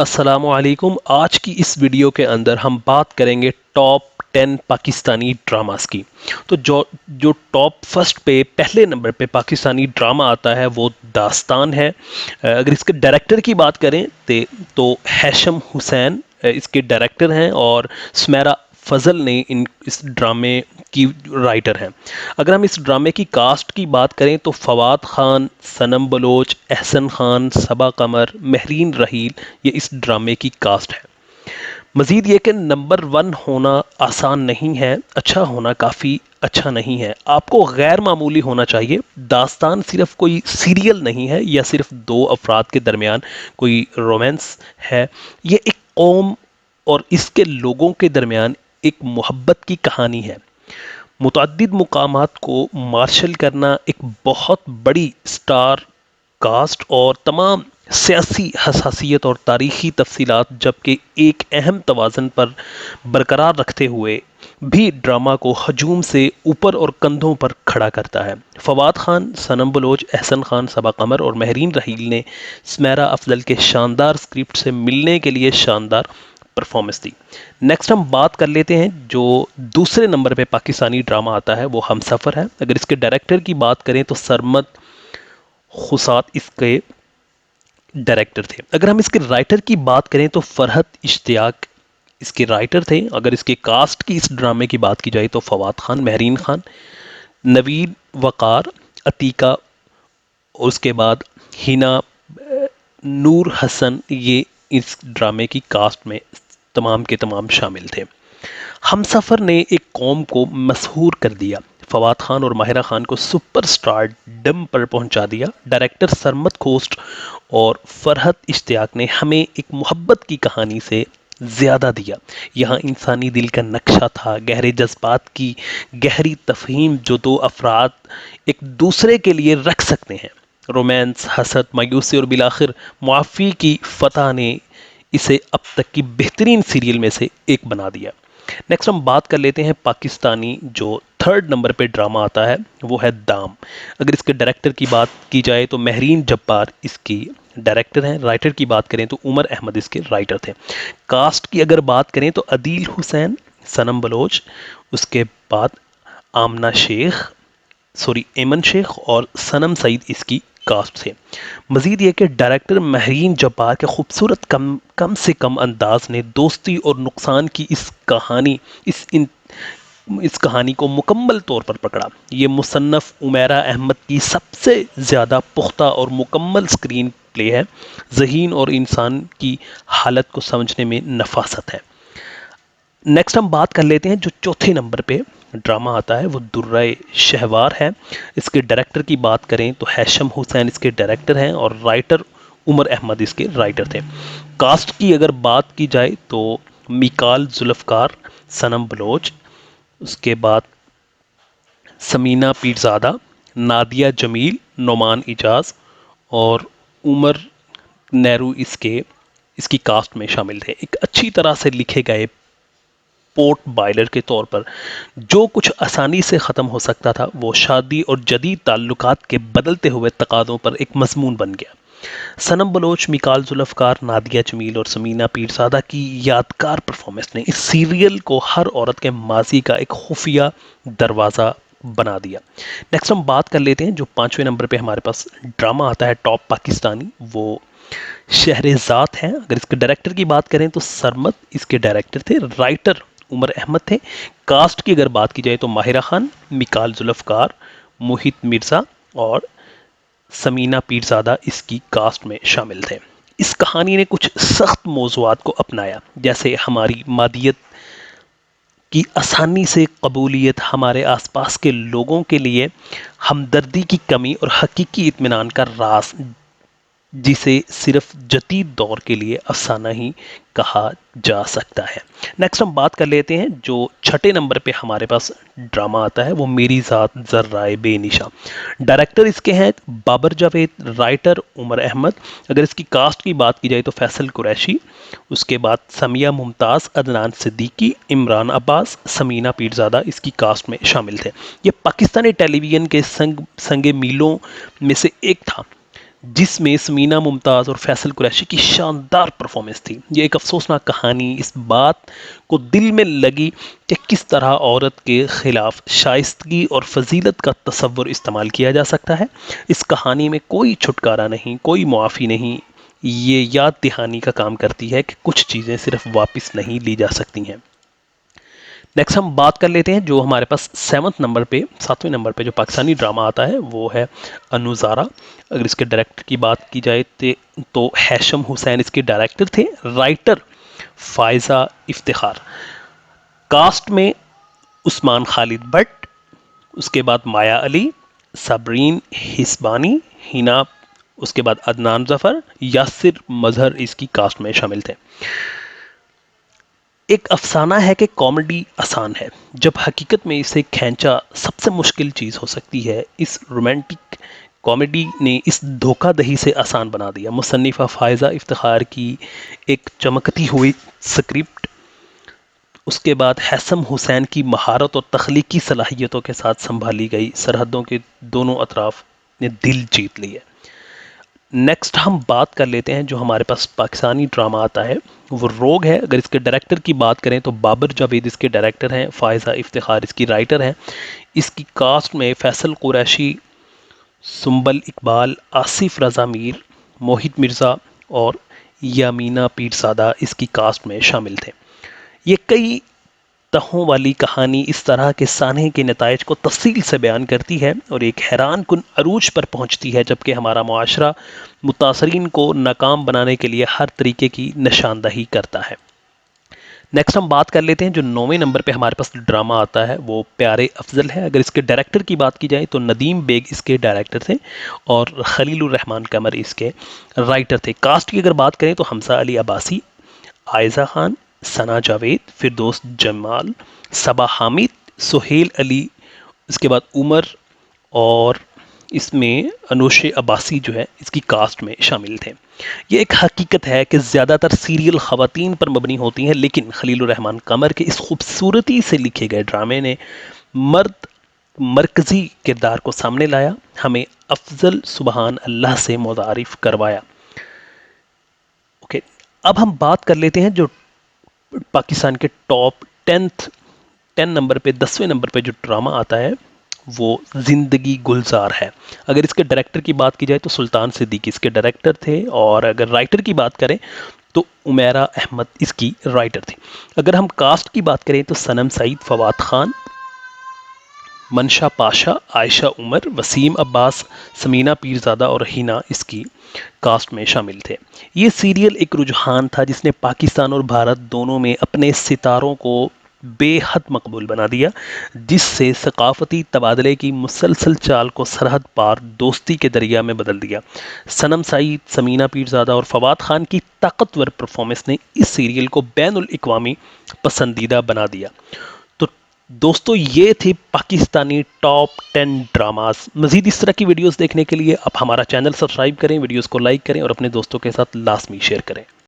अस्सलामुअलैकुम। आज की इस वीडियो के अंदर हम बात करेंगे टॉप 10 पाकिस्तानी ड्रामास की। तो जो जो टॉप फर्स्ट पे पहले नंबर पे पाकिस्तानी ड्रामा आता है वो दास्तान है। अगर इसके डायरेक्टर की बात करें तो हैशम हुसैन इसके डायरेक्टर हैं और सुमेरा फजल ने इस ड्रामे की राइटर हैं। अगर हम इस ड्रामे की कास्ट की बात करें तो फवाद खान, सनम बलोच, एहसन खान, सबा कमर, महरीन रहील, ये इस ड्रामे की कास्ट है। मजीद ये कि नंबर वन होना आसान नहीं है, अच्छा होना काफ़ी अच्छा नहीं है, आपको गैर मामूली होना चाहिए। दास्तान सिर्फ कोई सीरियल नहीं है या सिर्फ दो अफराद के दरमियान कोई रोमांस है। ये एक कौम और इसके लोगों के दरमियान एक मोहब्बत की कहानी है। मुतअद्दिद मुकामात को मार्शल करना, एक बहुत बड़ी स्टार कास्ट और तमाम सियासी हसासियत और तारीखी तफसीलात, जबकि एक अहम तवाज़न पर बरकरार रखते हुए भी ड्रामा को हजूम से ऊपर और कंधों पर खड़ा करता है। फवाद खान, सनम बलोच, एहसन खान, सबा कमर और महरीन रहील ने स्मेरा अफजल के शानदार स्क्रिप्ट से मिलने के लिए शानदार परफॉर्मेंस दी। नेक्स्ट हम बात कर लेते हैं जो दूसरे नंबर पे पाकिस्तानी ड्रामा आता है, वो हमसफ़र है। अगर इसके डायरेक्टर की बात करें तो सरमद खुसात इसके डायरेक्टर थे। अगर हम इसके राइटर की बात करें तो फरहत इश्तियाक इसके राइटर थे। अगर इसके कास्ट की इस ड्रामे की बात की जाए तो फवाद खान, महरीन खान, नवीद वकार, अतीका और उसके बाद हिना, नूर हसन, ये इस ड्रामे की कास्ट में तमाम के तमाम शामिल थे। हमसफ़र ने एक कौम को मशहूर कर दिया, फवाद खान और माहिरा खान को सुपरस्टार डम पर पहुंचा दिया। डायरेक्टर सरमद खोस्ट और फरहत इश्तियाक ने हमें एक मोहब्बत की कहानी से ज़्यादा दिया। यहाँ इंसानी दिल का नक्शा था, गहरे जज्बात की गहरी तफहीम जो दो अफराद एक दूसरे के लिए रख सकते हैं। रोमांस, हसद, मायूसी और बिलाखिर मुआफ़ी की फतह ने इसे अब तक की बेहतरीन सीरियल में से एक बना दिया। नेक्स्ट हम बात कर लेते हैं पाकिस्तानी जो थर्ड नंबर पे ड्रामा आता है, वो है दाम। अगर इसके डायरेक्टर की बात की जाए तो महरीन जब्बार इसकी डायरेक्टर हैं। राइटर की बात करें तो उमर अहमद इसके राइटर थे। कास्ट की अगर बात करें तो अदील हुसैन, सनम बलोच, उसके बाद आमना शेख, सॉरी एमन शेख और सनम सईद इसकी कास्ट थे। मजीद ये कि डायरेक्टर महरीन जब्बार के खूबसूरत कम से कम अंदाज ने दोस्ती और नुकसान की इस इन इस कहानी को मुकम्मल तौर पर पकड़ा। ये मुसन्नफ़ उमेरा अहमद की सबसे ज़्यादा पुख्ता और मुकम्मल स्क्रीन प्ले है। ज़हीन और इंसान की हालत को समझने में नफासत है। नेक्स्ट हम बात कर लेते हैं जो चौथे नंबर पे ड्रामा आता है, वो दुर्रे शहवार है। इसके डायरेक्टर की बात करें तो हैशम हुसैन इसके डायरेक्टर हैं और राइटर उमर अहमद इसके राइटर थे। कास्ट की अगर बात की जाए तो मिकाल जुल्फ़कार, सनम बलोच, उसके बाद समीना पीरज़ादा, नादिया जमील, नोमान इजाज़ और उमर नेहरू इसकी कास्ट में शामिल थे। एक अच्छी तरह से लिखे गए पोर्ट बॉयलर के तौर पर जो कुछ आसानी से ख़त्म हो सकता था वो शादी और जदीद ताल्लुकात के बदलते हुए तकाज़ों पर एक मजमून बन गया। सनम बलोच, मिकाल जुल्फ़कार, नादिया जमील और समीना पीरज़ादा की यादगार परफॉर्मेंस ने इस सीरियल को हर औरत के माजी का एक खुफिया दरवाज़ा बना दिया। नेक्स्ट हम बात कर लेते हैं जो पाँचवें नंबर पे हमारे पास ड्रामा आता है टॉप पाकिस्तानी, वो शहरेज़ाद है। अगर इसके डायरेक्टर की बात करें तो सरमद इसके डायरेक्टर थे। राइटर उमर अहमद थे। कास्ट की अगर बात की जाए तो माहिरा खान, मिकाल जुल्फ़कार, मोहित मिर्ज़ा और समीना पीरज़ादा इसकी कास्ट में शामिल थे। इस कहानी ने कुछ सख्त मौज़ूआत को अपनाया, जैसे हमारी मादियत की आसानी से कबूलियत, हमारे आसपास के लोगों के लिए हमदर्दी की कमी और हकीकी इत्मीनान का राज, जिसे सिर्फ जदीद दौर के लिए अफसाना ही कहा जा सकता है। नेक्स्ट हम बात कर लेते हैं जो छठे नंबर पे हमारे पास ड्रामा आता है, वो मेरी ज़ात ज़र्राए बेनिशा। डायरेक्टर इसके हैं बाबर जावेद, राइटर उमर अहमद। अगर इसकी कास्ट की बात की जाए तो फैसल कुरैशी, उसके बाद समिया मुमताज़, अदनान सिद्दीकी, इमरान अब्बास, समीना पीरज़ादा इसकी कास्ट में शामिल थे। ये पाकिस्तानी टेलीविज़न के संगे मीलों में से एक था जिसमें समीना मुमताज़ और फैसल कुरैशी की शानदार परफॉर्मेंस थी। ये एक अफसोसनाक कहानी इस बात को दिल में लगी कि किस तरह औरत के खिलाफ शाइस्तगी और फजीलत का तसव्वुर इस्तेमाल किया जा सकता है। इस कहानी में कोई छुटकारा नहीं, कोई मुआफ़ी नहीं। ये याद दहानी का काम करती है कि कुछ चीज़ें सिर्फ वापस नहीं ली जा सकती हैं। नेक्स्ट हम बात कर लेते हैं जो हमारे पास सातवें नंबर पे जो पाकिस्तानी ड्रामा आता है वो है अनुज़ारा। अगर इसके डायरेक्टर की बात की जाए तो हैशम हुसैन इसके डायरेक्टर थे, राइटर फायज़ा इफ्तिखार। कास्ट में उस्मान खालिद भट्ट, उसके बाद माया अली, सबरीन हिस्बानी, हिना, उसके बाद अदनान जफ़र, यासिर मजहर इसकी कास्ट में शामिल थे। एक अफसाना है कि कॉमेडी आसान है, जब हकीकत में इसे खींचा सबसे मुश्किल चीज़ हो सकती है। इस रोमांटिक कॉमेडी ने इस धोखाधही से आसान बना दिया। मुसन्निफ़ा फ़ायज़ा इफ्तिखार की एक चमकती हुई स्क्रिप्ट, उसके बाद हैसम हुसैन की महारत और तख्लीकी सलाहियतों के साथ संभाली गई सरहदों के दोनों अतराफ ने दिल जीत लिए। नेक्स्ट हम बात कर लेते हैं जो हमारे पास पाकिस्तानी ड्रामा आता है वो रोग है। अगर इसके डायरेक्टर की बात करें तो बाबर जावेद इसके डायरेक्टर हैं, फ़ायज़ा इफ्तिखार इसकी राइटर हैं। इसकी कास्ट में फैसल कुरैशी, सुंबल इकबाल, आसिफ रज़ा मीर, मोहित मिर्ज़ा और यामीना पीरसादा इसकी कास्ट में शामिल थे। ये कई तहों वाली कहानी इस तरह के सानहे के नताइज को तफसील से बयान करती है और एक हैरान कुन अरूज पर पहुंचती है, जबकि हमारा मुआशरा मुतासरीन को नाकाम बनाने के लिए हर तरीके की निशानदही करता है। नेक्स्ट हम बात कर लेते हैं जो 9वें नंबर पे हमारे पास ड्रामा आता है वो प्यारे अफजल है। अगर इसके डायरेक्टर की बात की जाए तो नदीम बेग इसके डायरेक्टर थे और खलीलुर रहमान कमर इसके राइटर थे। कास्ट की अगर बात करें तो हमजा अली अब्बासी, आयजा खान, सना जावेद, फिरदौस जमाल, सबा हामिद, सुहेल अली, इसके बाद उमर और इसमें अनुशे अब्बासी जो है इसकी कास्ट में शामिल थे। ये एक हकीकत है कि ज़्यादातर सीरियल ख़वातीन पर मबनी होती हैं, लेकिन खलीलुर रहमान कमर के इस खूबसूरती से लिखे गए ड्रामे ने मर्द मरकज़ी किरदार को सामने लाया, हमें अफजल सुबहान अल्लाह से मुतारिफ करवाया। ओके, अब हम बात कर लेते हैं जो पाकिस्तान के टॉप 10 नंबर पे 10वें नंबर पे जो ड्रामा आता है वो ज़िंदगी गुलजार है। अगर इसके डायरेक्टर की बात की जाए तो सुल्तान सिद्दीकी इसके डायरेक्टर थे और अगर राइटर की बात करें तो उमैरा अहमद इसकी राइटर थी। अगर हम कास्ट की बात करें तो सनम सईद, फवाद खान, मनशा पाशा, आयशा उमर, वसीम अब्बास, समीना पीरजादा और हिना इसकी कास्ट में शामिल थे। ये सीरियल एक रुझान था जिसने पाकिस्तान और भारत दोनों में अपने सितारों को बेहद मकबूल बना दिया, जिससे सकाफती तबादले की मुसलसल चाल को सरहद पार दोस्ती के दरिया में बदल दिया। सनम सईद, समीना पीरजादा और फवाद खान की ताकतवर परफॉर्मेंस ने इस सीरियल को बैनुल अक़वामी पसंदीदा बना दिया। तो दोस्तों ये थे पाकिस्तानी टॉप 10 ड्रामास। मज़ीद इस तरह की वीडियोस देखने के लिए आप हमारा चैनल सब्सक्राइब करें, वीडियोस को लाइक करें और अपने दोस्तों के साथ लाजमी शेयर करें।